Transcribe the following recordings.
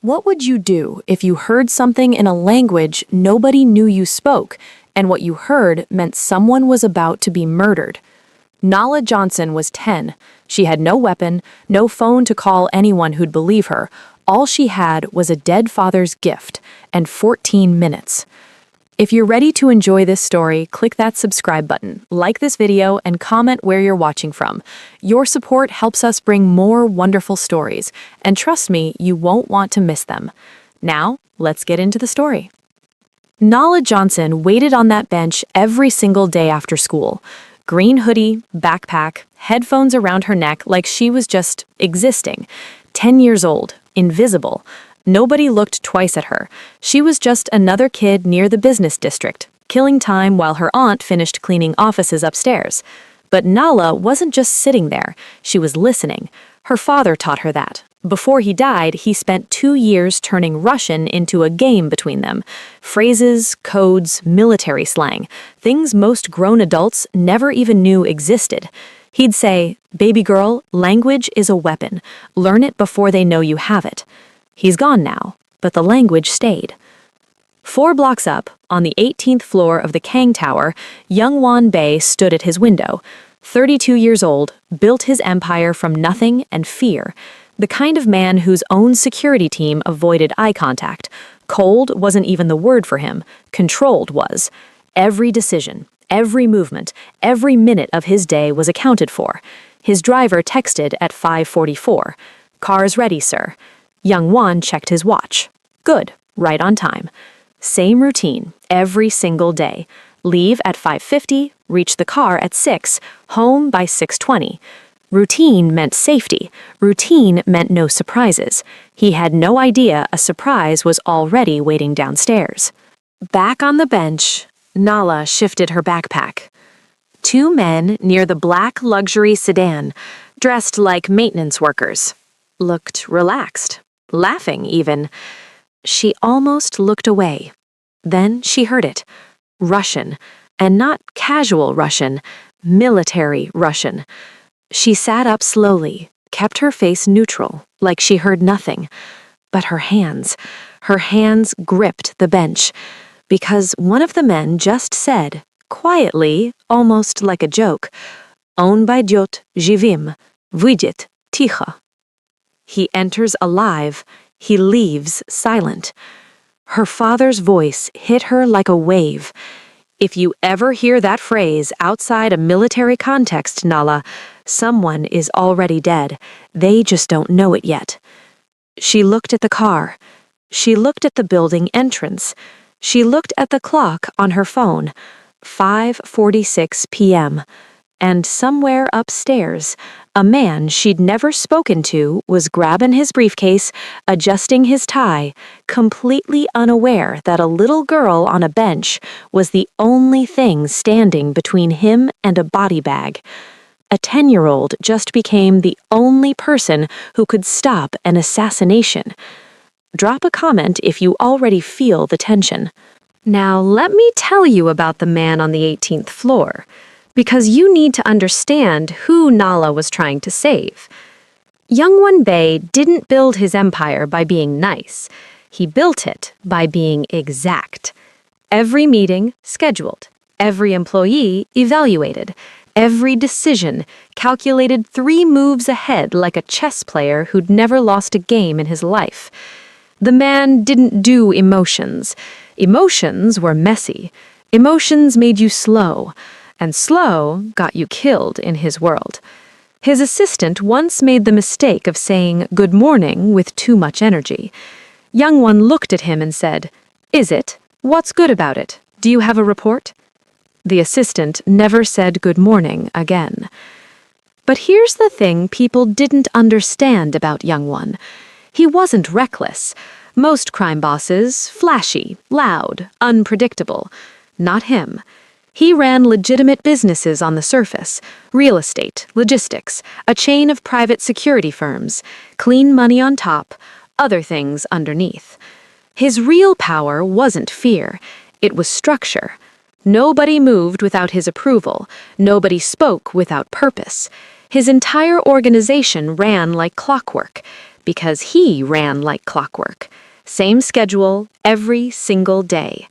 What would you do if you heard something in a language nobody knew you spoke, and what you heard meant someone was about to be murdered? Nala Johnson was 10. She had no weapon, no phone to call anyone who'd believe her. All she had was a dead father's gift and 14 minutes. If you're ready to enjoy this story, click that subscribe button, like this video, and comment where you're watching from. Your support helps us bring more wonderful stories, and trust me, you won't want to miss them. Now, let's get into the story. Nala Johnson waited on that bench every single day after school. Green hoodie, backpack, headphones around her neck like she was just existing. 10 years old, invisible. Nobody looked twice at her. She was just another kid near the business district, killing time while her aunt finished cleaning offices upstairs. But Nala wasn't just sitting there, she was listening. Her father taught her that. Before he died, he spent 2 years turning Russian into a game between them. Phrases, codes, military slang, things most grown adults never even knew existed. He'd say, "Baby girl, language is a weapon. Learn it before they know you have it." He's gone now, but the language stayed. 4 blocks up, on the 18th floor of the Kang Tower, young Wan Bei stood at his window. 32 years old, built his empire from nothing and fear. The kind of man whose own security team avoided eye contact. Cold wasn't even the word for him. Controlled was. Every decision, every movement, every minute of his day was accounted for. His driver texted at 5:44. "Car's ready, sir." Young Wan checked his watch. Good, right on time. Same routine, every single day. Leave at 5:50, reach the car at 6, home by 6:20. Routine meant safety. Routine meant no surprises. He had no idea a surprise was already waiting downstairs. Back on the bench, Nala shifted her backpack. 2 men near the black luxury sedan, dressed like maintenance workers, looked relaxed. Laughing, even. She almost looked away. Then she heard it. Russian. And not casual Russian. Military Russian. She sat up slowly, kept her face neutral, like she heard nothing. But her hands gripped the bench. Because one of the men just said, quietly, almost like a joke, "On pойдет живым, выйдет тихо." He enters alive, he leaves silent. Her father's voice hit her like a wave. If you ever hear that phrase outside a military context, Nala, someone is already dead. They just don't know it yet. She looked at the car. She looked at the building entrance. She looked at the clock on her phone. 5:46 p.m. And somewhere upstairs, a man she'd never spoken to was grabbing his briefcase, adjusting his tie, completely unaware that a little girl on a bench was the only thing standing between him and a body bag. A 10-year-old just became the only person who could stop an assassination. Drop a comment if you already feel the tension. Now, let me tell you about the man on the 18th floor. Because you need to understand who Nala was trying to save. Young Wan Bei didn't build his empire by being nice. He built it by being exact. Every meeting scheduled, every employee evaluated, every decision calculated 3 moves ahead like a chess player who'd never lost a game in his life. The man didn't do emotions. Emotions were messy. Emotions made you slow. And slow got you killed in his world. His assistant once made the mistake of saying good morning with too much energy. Young One looked at him and said, "Is it? What's good about it? Do you have a report?" The assistant never said good morning again. But here's the thing people didn't understand about Young One. He wasn't reckless. Most crime bosses, flashy, loud, unpredictable. Not him. He ran legitimate businesses on the surface, real estate, logistics, a chain of private security firms, clean money on top, other things underneath. His real power wasn't fear, it was structure. Nobody moved without his approval, nobody spoke without purpose. His entire organization ran like clockwork. because he ran like clockwork. Same schedule every single day.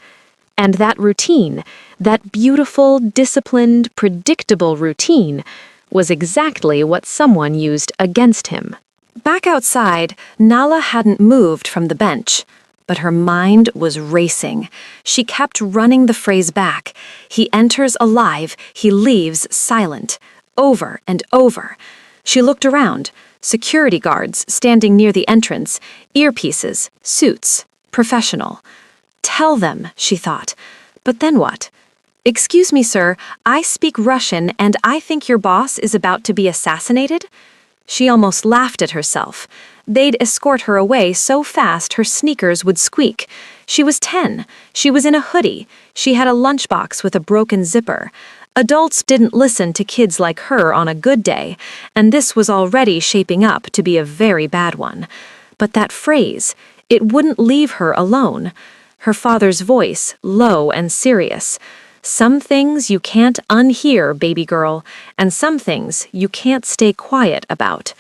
And that routine, that beautiful, disciplined, predictable routine, was exactly what someone used against him. Back outside, Nala hadn't moved from the bench, but her mind was racing. She kept running the phrase back. He enters alive, he leaves silent, over and over. She looked around. Security guards standing near the entrance, earpieces, suits, professional. Tell them, she thought. But then what? Excuse me, sir, I speak Russian and I think your boss is about to be assassinated? She almost laughed at herself. They'd escort her away so fast her sneakers would squeak. She was 10. She was in a hoodie. She had a lunchbox with a broken zipper. Adults didn't listen to kids like her on a good day, and this was already shaping up to be a very bad one. But that phrase, it wouldn't leave her alone. Her father's voice, low and serious. Some things you can't unhear, baby girl, and some things you can't stay quiet about.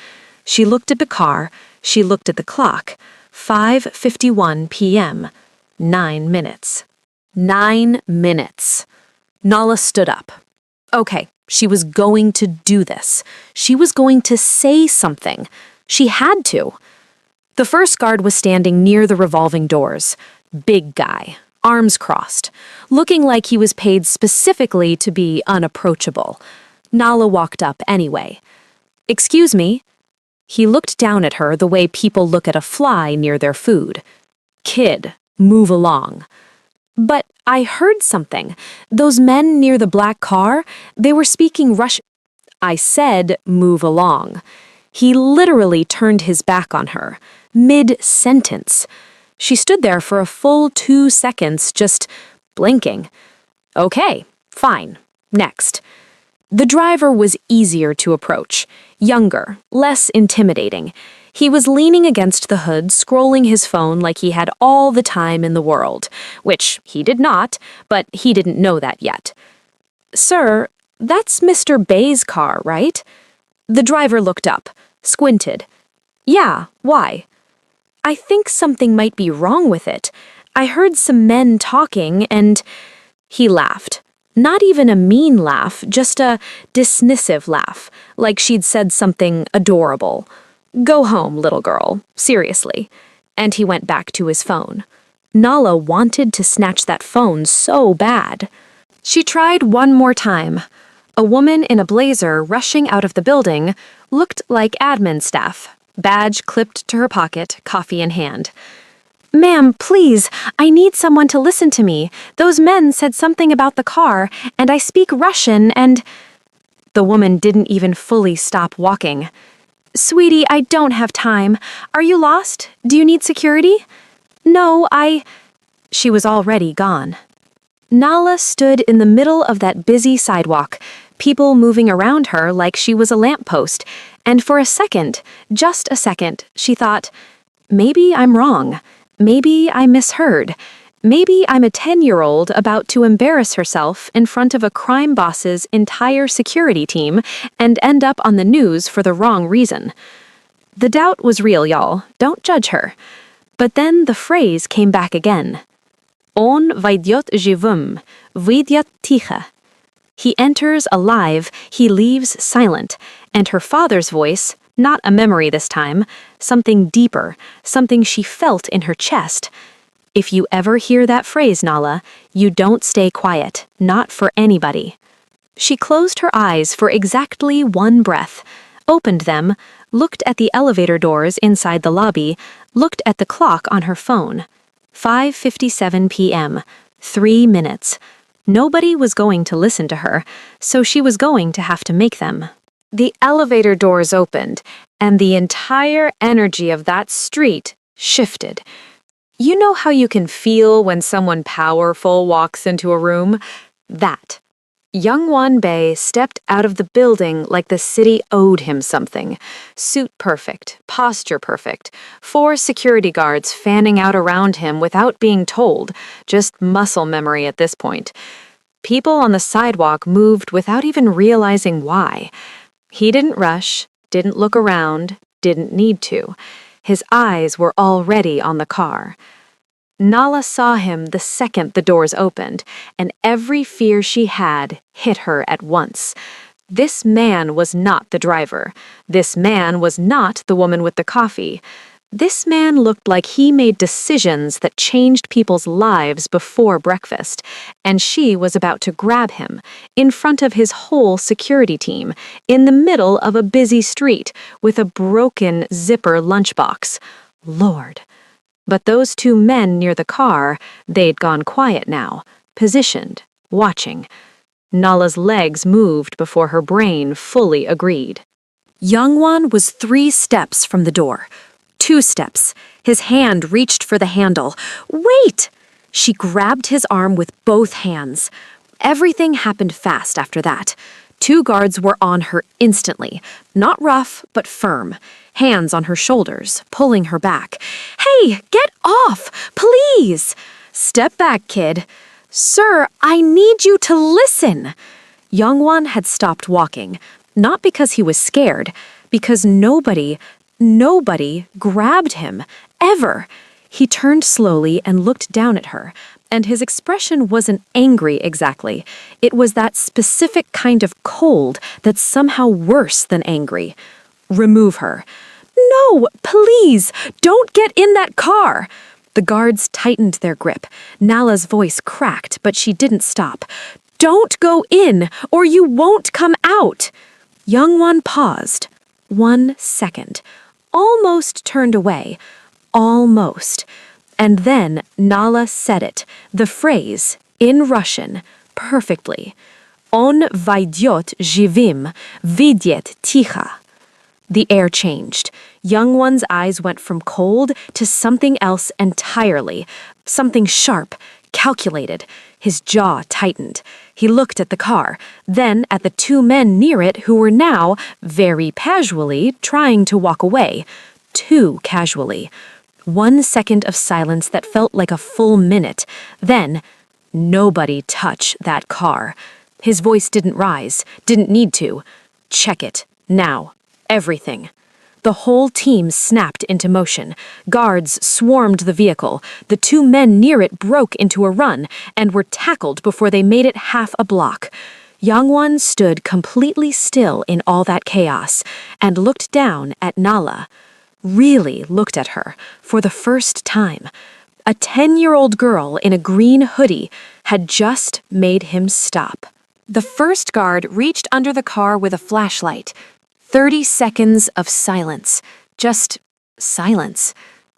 She looked at the car, she looked at the clock. 5:51 p.m. 9 minutes. 9 minutes. Nala stood up. Okay, she was going to do this. She was going to say something. She had to. The first guard was standing near the revolving doors. Big guy, arms crossed, looking like he was paid specifically to be unapproachable. Nala walked up anyway. Excuse me. He looked down at her the way people look at a fly near their food. Kid, move along. But I heard something. Those men near the black car, they were speaking Russian. I said, move along. He literally turned his back on her, mid-sentence. She stood there for a full 2 seconds, just blinking. Okay, fine. Next. The driver was easier to approach, younger, less intimidating. He was leaning against the hood, scrolling his phone like he had all the time in the world, which he did not, but he didn't know that yet. Sir, that's Mr. Bay's car, right? The driver looked up, squinted. Yeah, why? I think something might be wrong with it. I heard some men talking and... He laughed. Not even a mean laugh, just a dismissive laugh, like she'd said something adorable. Go home, little girl, seriously. And he went back to his phone. Nala wanted to snatch that phone so bad. She tried one more time. A woman in a blazer rushing out of the building looked like admin staff, badge clipped to her pocket, coffee in hand. Ma'am, please, I need someone to listen to me. Those men said something about the car, and I speak Russian, and... The woman didn't even fully stop walking. Sweetie, I don't have time. Are you lost? Do you need security? No, She was already gone. Nala stood in the middle of that busy sidewalk, people moving around her like she was a lamppost, and for a second, just a second, she thought, maybe I'm wrong. Maybe I misheard. Maybe I'm a 10-year-old about to embarrass herself in front of a crime boss's entire security team and end up on the news for the wrong reason. The doubt was real, y'all. Don't judge her. But then the phrase came back again. On vaidyot živum, vydyat ticha. He enters alive, he leaves silent, and her father's voice, not a memory this time, something deeper, something she felt in her chest. If you ever hear that phrase, Nala, you don't stay quiet, not for anybody. She closed her eyes for exactly one breath, opened them, looked at the elevator doors inside the lobby, looked at the clock on her phone. 5:57 p.m., 3 minutes. Nobody was going to listen to her, so she was going to have to make them. The elevator doors opened, and the entire energy of that street shifted. You know how you can feel when someone powerful walks into a room? That. Youngwon Bae stepped out of the building like the city owed him something. Suit perfect, posture perfect, 4 security guards fanning out around him without being told, just muscle memory at this point. People on the sidewalk moved without even realizing why. He didn't rush, didn't look around, didn't need to. His eyes were already on the car. Nala saw him the second the doors opened, and every fear she had hit her at once. This man was not the driver. This man was not the woman with the coffee. This man looked like he made decisions that changed people's lives before breakfast, and she was about to grab him, in front of his whole security team, in the middle of a busy street, with a broken zipper lunchbox. Lord. But those two men near the car, they'd gone quiet now, positioned, watching. Nala's legs moved before her brain fully agreed. Youngwon was 3 steps from the door. 2 steps. His hand reached for the handle. Wait! She grabbed his arm with both hands. Everything happened fast after that. 2 guards were on her instantly, not rough, but firm. Hands on her shoulders, pulling her back. Hey, get off, please! Step back, kid. Sir, I need you to listen. Youngwon had stopped walking, not because he was scared, because nobody grabbed him, ever. He turned slowly and looked down at her, and his expression wasn't angry exactly. It was that specific kind of cold that's somehow worse than angry. Remove her. No, please, don't get in that car. The guards tightened their grip. Nala's voice cracked, but she didn't stop. Don't go in, or you won't come out. Youngwon paused. 1 second. Almost turned away. Almost. And then Nala said it, the phrase, in Russian, perfectly. On vaidyot živim, vidyet ticha. The air changed. Youngwon's eyes went from cold to something else entirely. Something sharp, calculated. His jaw tightened. He looked at the car, then at the 2 men near it who were now, very casually, trying to walk away. Too casually. 1 second of silence that felt like a full minute. Then, nobody touch that car. His voice didn't rise, didn't need to. Check it, now. Everything. The whole team snapped into motion. Guards swarmed the vehicle. The 2 men near it broke into a run and were tackled before they made it half a block. Youngwon stood completely still in all that chaos and looked down at Nala. Really looked at her for the first time. A 10-year-old girl in a green hoodie had just made him stop. The first guard reached under the car with a flashlight. 30 seconds of silence. Just silence.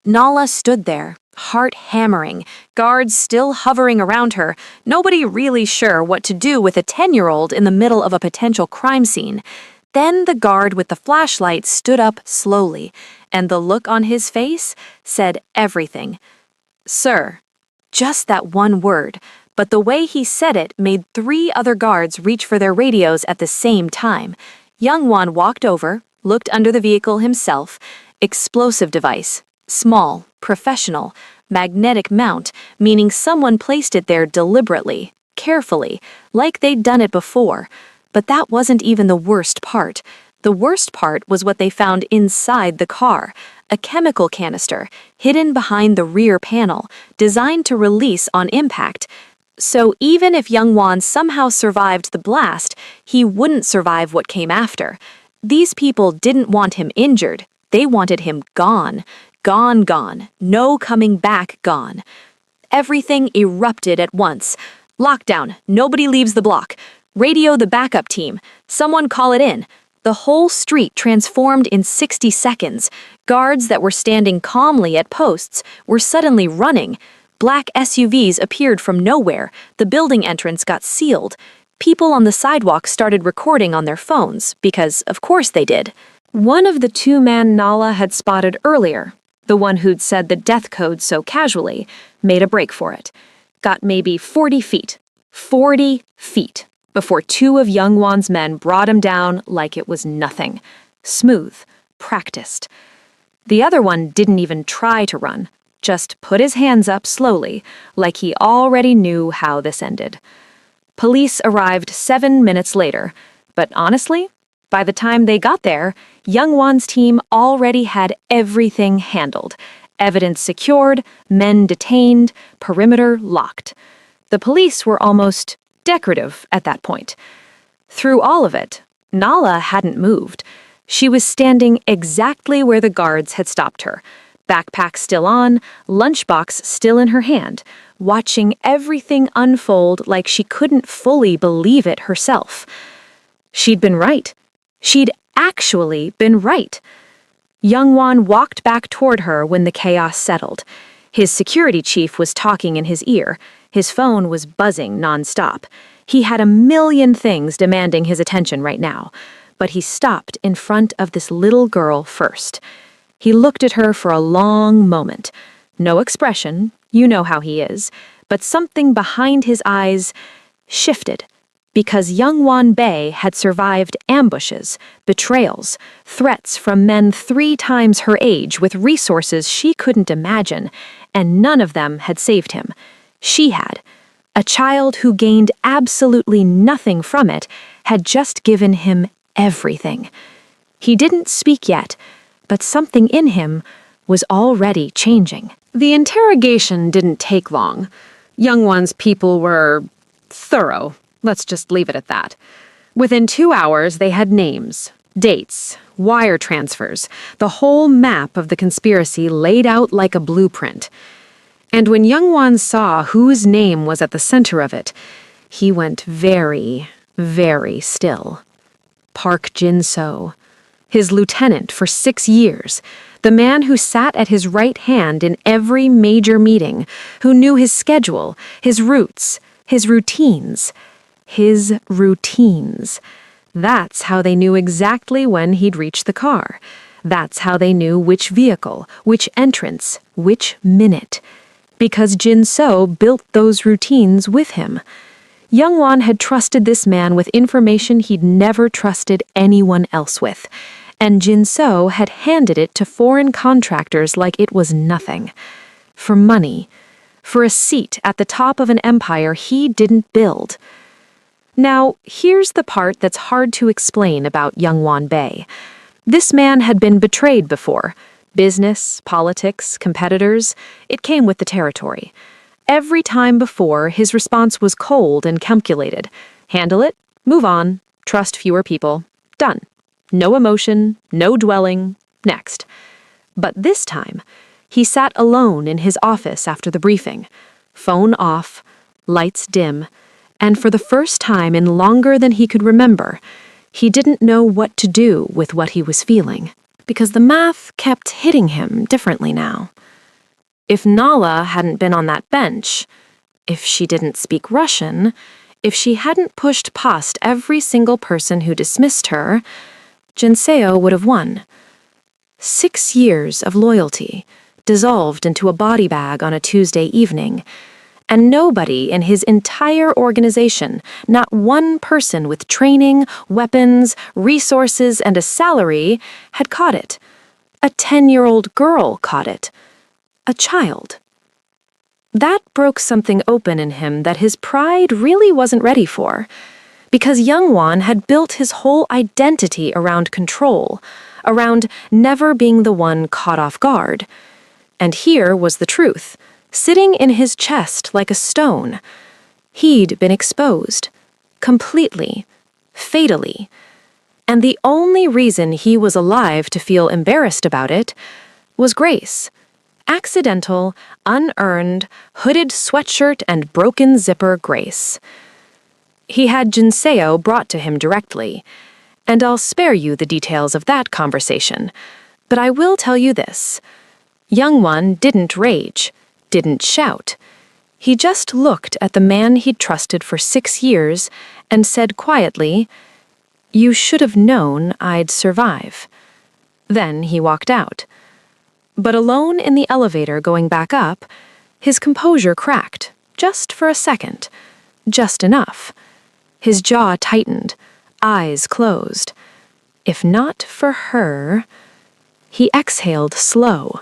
Nala stood there, heart hammering, guards still hovering around her, nobody really sure what to do with a 10-year-old in the middle of a potential crime scene. Then the guard with the flashlight stood up slowly, and the look on his face said everything. Sir. Just that one word, but the way he said it made 3 other guards reach for their radios at the same time. Youngwon walked over, looked under the vehicle himself. Explosive device. Small, professional, magnetic mount, meaning someone placed it there deliberately, carefully, like they'd done it before. But that wasn't even the worst part. The worst part was what they found inside the car. A chemical canister, hidden behind the rear panel, designed to release on impact. So even if Youngwon somehow survived the blast, he wouldn't survive what came after. These people didn't want him injured. They wanted him gone. Gone, gone. No coming back, gone. Everything erupted at once. Lockdown. Nobody leaves the block. Radio the backup team. Someone call it in. The whole street transformed in 60 seconds. Guards that were standing calmly at posts were suddenly running. Black SUVs appeared from nowhere. The building entrance got sealed. People on the sidewalk started recording on their phones, because of course they did. One of the 2 men Nala had spotted earlier, the one who'd said the death code so casually, made a break for it. Got maybe 40 feet. 40 feet. Before 2 of Youngwon's men brought him down like it was nothing. Smooth. Practiced. The other one didn't even try to run. Just put his hands up slowly, like he already knew how this ended. Police arrived 7 minutes later, but honestly, By the time they got there, Young Wan's team already had everything handled. Evidence secured, men detained, perimeter locked. The police were almost decorative at that point. Through all of it, Nala hadn't moved. She was standing exactly where the guards had stopped her, backpack still on, lunchbox still in her hand, watching everything unfold like she couldn't fully believe it herself. She'd been right. She'd actually been right. Young Wan walked back toward her when the chaos settled. His security chief was talking in his ear. His phone was buzzing nonstop. He had a million things demanding his attention right now, but he stopped in front of this little girl first. He looked at her for a long moment. No expression, you know how he is, but something behind his eyes shifted. Because Young Wan Bei had survived ambushes, betrayals, threats from men 3 times her age with resources she couldn't imagine, and none of them had saved him. She had. A child who gained absolutely nothing from it had just given him everything. He didn't speak yet, but something in him was already changing. The interrogation didn't take long. Young Wan's people were thorough. Let's just leave it at that. Within 2 hours, they had names, dates, wire transfers, the whole map of the conspiracy laid out like a blueprint. And when Young Wan saw whose name was at the center of it, he went very, very still. Park Jin-so, his lieutenant for 6 years, the man who sat at his right hand in every major meeting, who knew his schedule, his routes, his routines. His routines. That's how they knew exactly when he'd reach the car. That's how they knew which vehicle, which entrance, which minute. Because Jin-so built those routines with him. Young Wan had trusted this man with information he'd never trusted anyone else with, and Jin-so had handed it to foreign contractors like it was nothing. For money. For a seat at the top of an empire he didn't build. Now, here's the part that's hard to explain about Young Wan Bei. This man had been betrayed before. Business, politics, competitors, it came with the territory. Every time before, his response was cold and calculated. Handle it, move on, trust fewer people. Done. No emotion, no dwelling, next. But this time, he sat alone in his office after the briefing. Phone off, lights dim, and for the first time in longer than he could remember, he didn't know what to do with what he was feeling, because the math kept hitting him differently now. If Nala hadn't been on that bench, if she didn't speak Russian, if she hadn't pushed past every single person who dismissed her, Jinseo would have won. 6 years of loyalty, dissolved into a body bag on a Tuesday evening, and nobody in his entire organization, not one person with training, weapons, resources, and a salary, had caught it. A 10-year-old girl caught it. A child. That broke something open in him that his pride really wasn't ready for, because Young Wan had built his whole identity around control, around never being the one caught off guard. And here was the truth. Sitting in his chest like a stone. He'd been exposed. Completely. Fatally. And the only reason he was alive to feel embarrassed about it was grace. Accidental, unearned, hooded sweatshirt and broken zipper grace. He had Jinseo brought to him directly, and I'll spare you the details of that conversation, but I will tell you this. Young Wan didn't rage. Didn't shout. He just looked at the man he'd trusted for 6 years and said quietly, "You should have known I'd survive." Then he walked out. But alone in the elevator going back up, his composure cracked, just for a second. Just enough. His jaw tightened, eyes closed. If not for her... He exhaled slow.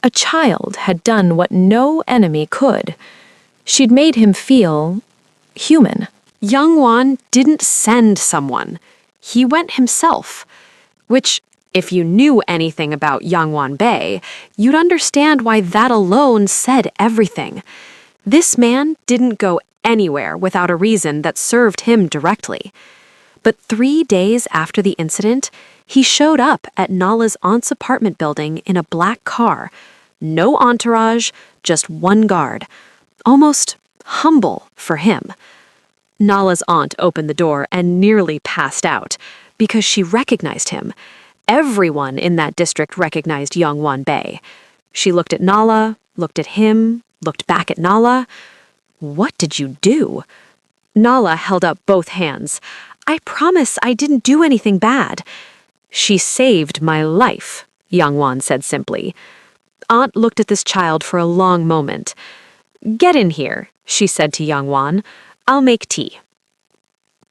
A child had done what no enemy could. She'd made him feel human. Young Wan didn't send someone. He went himself. Which, if you knew anything about Yangwon Bei, you'd understand why that alone said everything. This man didn't go anywhere without a reason that served him directly. But 3 days after the incident, he showed up at Nala's aunt's apartment building in a black car. No entourage, just one guard. Almost humble for him. Nala's aunt opened the door and nearly passed out because she recognized him. Everyone in that district recognized Yangwon Bei. She looked at Nala, looked at him, looked back at Nala. What did you do? Nala held up both hands. I promise I didn't do anything bad. She saved my life, Yangwon said simply. Aunt looked at this child for a long moment. Get in here, she said to Yangwon. I'll make tea.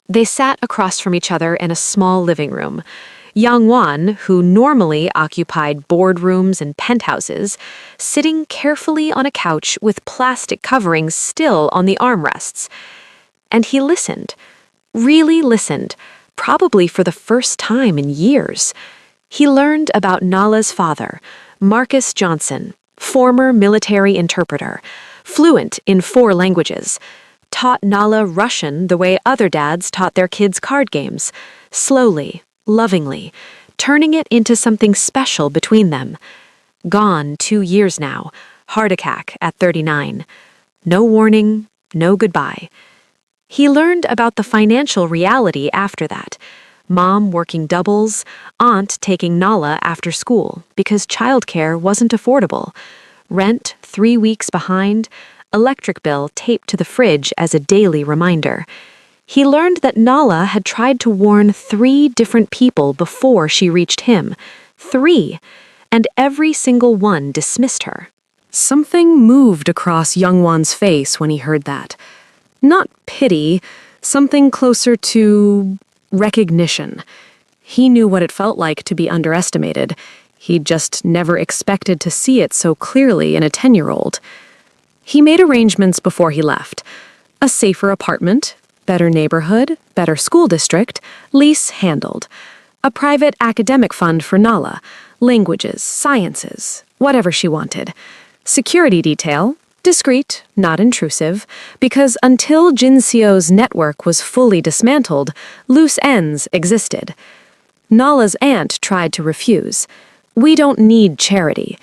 They sat across from each other in a small living room. Yangwon, who normally occupied boardrooms and penthouses, sitting carefully on a couch with plastic coverings still on the armrests. And he listened, really listened, probably for the first time in years. He learned about Nala's father, Marcus Johnson, former military interpreter, fluent in 4 languages, taught Nala Russian the way other dads taught their kids card games, slowly, lovingly, turning it into something special between them. Gone 2 years now, heart attack at 39. No warning, no goodbye. He learned about the financial reality after that. Mom working doubles, aunt taking Nala after school because childcare wasn't affordable. Rent 3 weeks behind, electric bill taped to the fridge as a daily reminder. He learned that Nala had tried to warn 3 different people before she reached him. 3. And every single one dismissed her. Something moved across Yangwon's face when he heard that. Not pity, something closer to recognition. He knew what it felt like to be underestimated. He'd just never expected to see it so clearly in a 10-year-old. He made arrangements before he left. A safer apartment, better neighborhood, better school district, lease handled. A private academic fund for Nala, languages, sciences, whatever she wanted. Security detail, discreet, not intrusive, because until Jinseo's network was fully dismantled, loose ends existed. Nala's aunt tried to refuse. We don't need charity.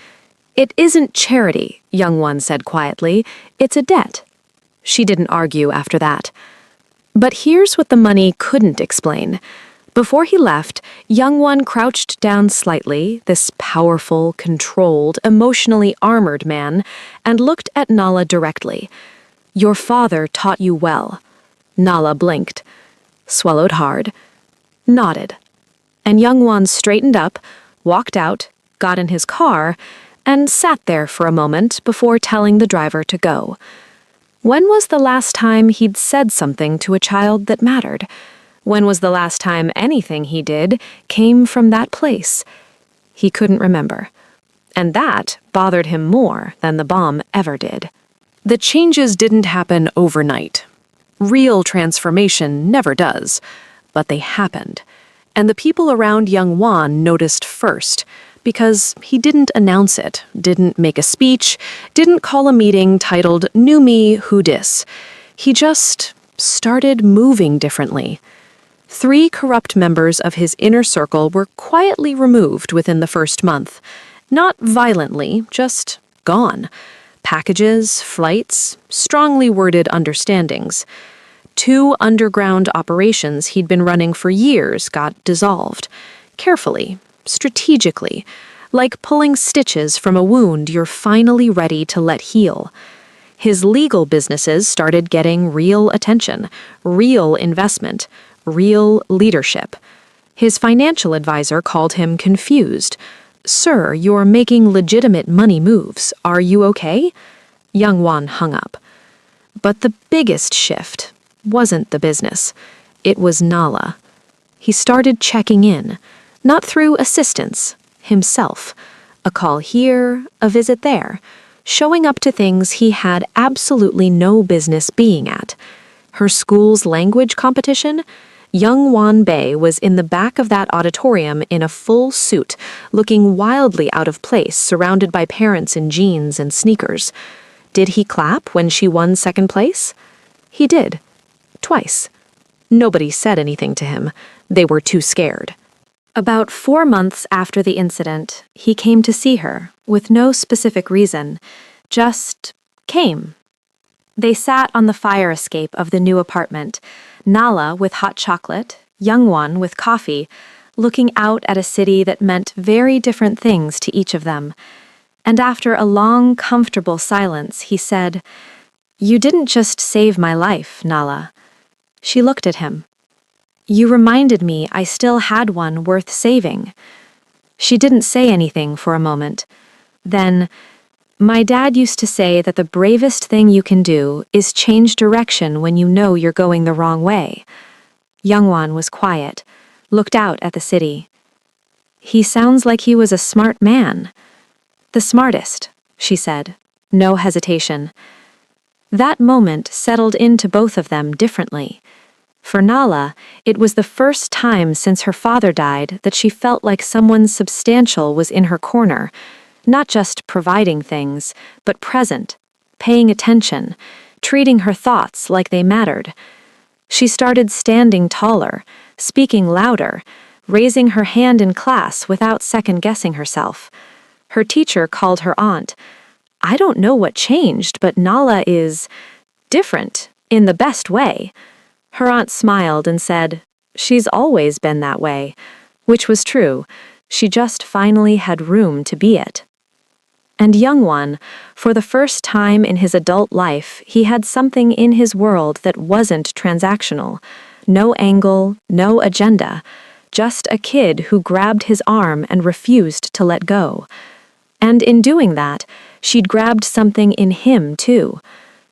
It isn't charity, Yangwon said quietly. It's a debt. She didn't argue after that. But here's what the money couldn't explain. Before he left, Yangwon crouched down slightly, this powerful, controlled, emotionally armored man, and looked at Nala directly. Your father taught you well. Nala blinked, swallowed hard, nodded. And Yangwon straightened up, walked out, got in his car, and sat there for a moment before telling the driver to go. When was the last time he'd said something to a child that mattered? When was the last time anything he did came from that place? He couldn't remember. And that bothered him more than the bomb ever did. The changes didn't happen overnight. Real transformation never does. But they happened. And the people around Yangwon noticed first, because he didn't announce it, didn't make a speech, didn't call a meeting titled New Me Who Dis. He just started moving differently. 3 corrupt members of his inner circle were quietly removed within the first month. Not violently, just gone. Packages, flights, strongly worded understandings. 2 underground operations he'd been running for years got dissolved. Carefully, strategically, like pulling stitches from a wound you're finally ready to let heal. His legal businesses started getting real attention, real investment, real leadership. His financial advisor called him confused. Sir, you're making legitimate money moves. Are you okay? Yangwon hung up. But the biggest shift wasn't the business. It was Nala. He started checking in, not through assistance, himself. A call here, a visit there, showing up to things he had absolutely no business being at. Her school's language competition? Young Wan Bei was in the back of that auditorium in a full suit, looking wildly out of place, surrounded by parents in jeans and sneakers. Did he clap when she won second place? He did. Twice. Nobody said anything to him. They were too scared. About 4 months after the incident, he came to see her, with no specific reason, just came. They sat on the fire escape of the new apartment, Nala with hot chocolate, Youngwon with coffee, looking out at a city that meant very different things to each of them. And after a long, comfortable silence, he said, "You didn't just save my life, Nala." She looked at him. "You reminded me I still had one worth saving." She didn't say anything for a moment. Then, "My dad used to say that the bravest thing you can do is change direction when you know you're going the wrong way." Youngwon was quiet, looked out at the city. "He sounds like he was a smart man." "The smartest," she said, no hesitation. That moment settled into both of them differently. For Nala, it was the first time since her father died that she felt like someone substantial was in her corner, not just providing things, but present, paying attention, treating her thoughts like they mattered. She started standing taller, speaking louder, raising her hand in class without second-guessing herself. Her teacher called her aunt. "I don't know what changed, but Nala is different, in the best way." Her aunt smiled and said, "She's always been that way," which was true. She just finally had room to be it. And Youngwon, for the first time in his adult life, he had something in his world that wasn't transactional. No angle, no agenda. Just a kid who grabbed his arm and refused to let go. And in doing that, she'd grabbed something in him, too.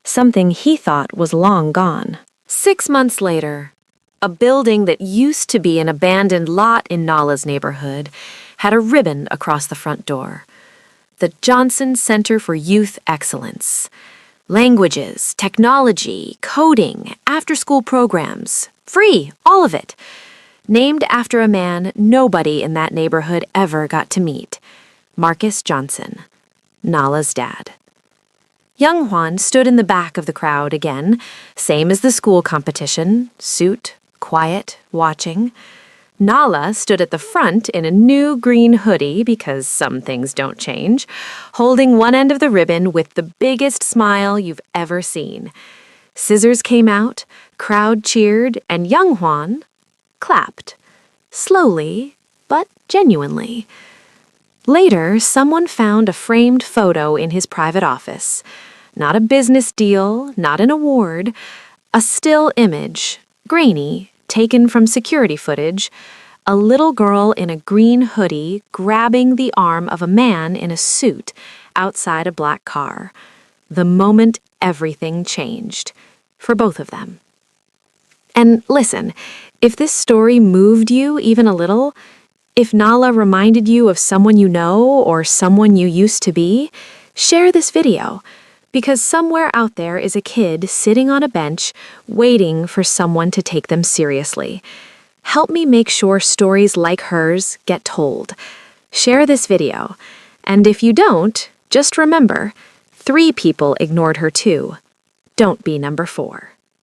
Something he thought was long gone. 6 months later, a building that used to be an abandoned lot in Nala's neighborhood had a ribbon across the front door. The Johnson Center for Youth Excellence. Languages, technology, coding, after-school programs. Free, all of it. Named after a man nobody in that neighborhood ever got to meet. Marcus Johnson, Nala's dad. Young Hwan stood in the back of the crowd again, same as the school competition, suit, quiet, watching. Nala stood at the front in a new green hoodie, because some things don't change, holding one end of the ribbon with the biggest smile you've ever seen. Scissors came out, crowd cheered, and Young Hwan clapped. Slowly, but genuinely. Later, someone found a framed photo in his private office. Not a business deal, not an award. A still image, grainy, taken from security footage. A little girl in a green hoodie grabbing the arm of a man in a suit outside a black car. The moment everything changed. For both of them. And listen, if this story moved you even a little, if Nala reminded you of someone you know or someone you used to be, share this video, because somewhere out there is a kid sitting on a bench waiting for someone to take them seriously. Help me make sure stories like hers get told. Share this video, and if you don't, just remember, 3 people ignored her too. Don't be number 4.